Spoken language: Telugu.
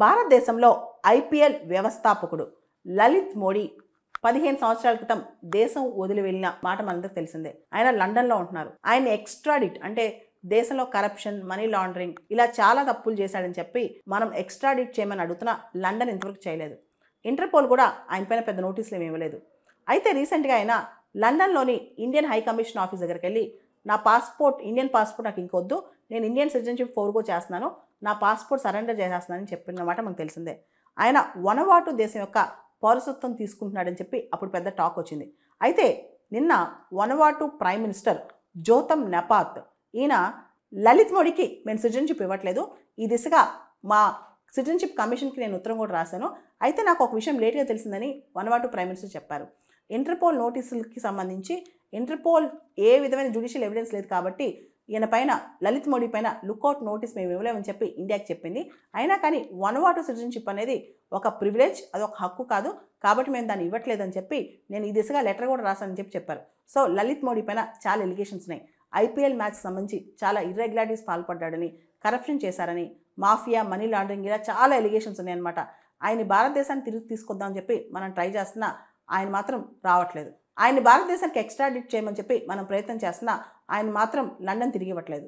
భారతదేశంలో ఐపీఎల్ వ్యవస్థాపకుడు లలిత్ మోడీ 15 సంవత్సరాల క్రితం దేశం వదిలి వెళ్ళిన మాట మనందరికీ తెలిసిందే. ఆయన లండన్లో ఉంటున్నారు. ఆయన ఎక్స్ట్రాడిట్ అంటే దేశంలో కరప్షన్, మనీ లాండరింగ్ ఇలా చాలా తప్పులు చేశాడని చెప్పి మనం ఎక్స్ట్రాడిట్ చేయమని అడుగుతున్నా లండన్ ఇంతవరకు చేయలేదు. ఇంటర్పోల్ కూడా ఆయన పైన పెద్ద నోటీసులు ఏమి ఇవ్వలేదు. అయితే రీసెంట్గా ఆయన లండన్లోని ఇండియన్ హై కమిషన్ ఆఫీస్ దగ్గరికి వెళ్ళి నా పాస్పోర్ట్, ఇండియన్ పాస్పోర్ట్ నాకు ఇంకొద్దు, నేను ఇండియన్ సిటిజన్షిప్ ఫోర్గో చేస్తున్నాను, నా పాస్పోర్ట్ సరెండర్ చేసేస్తున్నానని చెప్పినమాట మనకు తెలిసిందే. ఆయన వనవాటు దేశం యొక్క పౌరసత్వం తీసుకుంటున్నాడని చెప్పి అప్పుడు పెద్ద టాక్ వచ్చింది. అయితే నిన్న వనవాటు ప్రైమ్ మినిస్టర్ జోతమ్ నెపాత్ ఈయన లలిత్ మోడీకి మేము సిటిజన్షిప్ ఇవ్వట్లేదు, ఈ దిశగా మా సిటిజన్షిప్ కమిషన్కి నేను ఉత్తరం కూడా రాశాను, అయితే నాకు ఒక విషయం లేట్గా తెలిసిందని వనవాటు ప్రైమ్ మినిస్టర్ చెప్పారు. ఇంటర్పోల్ నోటీసులకి సంబంధించి ఇంటర్పోల్ ఏ విధమైన జ్యుడిషియల్ ఎవిడెన్స్ లేదు కాబట్టి ఈయన పైన, లలిత్ మోడీ పైన లుక్అవుట్ నోటీస్ మేము ఇవ్వలేమని చెప్పి ఇండియాకి చెప్పింది. అయినా కానీ వనవాటు సిటిజన్షిప్ అనేది ఒక ప్రివిలేజ్, అది ఒక హక్కు కాదు, కాబట్టి మేము దాన్ని ఇవ్వట్లేదని చెప్పి నేను ఈ దిశగా లెటర్ కూడా రాశానని చెప్పి చెప్పారు. సో లలిత్ మోడీ పైన చాలా ఎలిగేషన్స్ ఉన్నాయి. ఐపీఎల్ మ్యాచ్కి సంబంధించి చాలా ఇర్రెగ్యులారిటీస్ పాల్పడ్డాడని, కరప్షన్ చేశారని, మాఫియా, మనీ లాండరింగ్ ఇలా చాలా ఎలిగేషన్స్ ఉన్నాయన్నమాట. ఆయన భారతదేశాన్ని తిరిగి తీసుకొద్దామని చెప్పి మనం ట్రై చేస్తున్నా ఆయన మాత్రం రావట్లేదు. ఆయన భారతదేశానికి ఎక్స్ట్రాడిట్ చేయమని చెప్పి మనం ప్రయత్నం చేస్తున్నా ఆయన మాత్రం లండన్ తిరిగి ఇవ్వట్లేదు.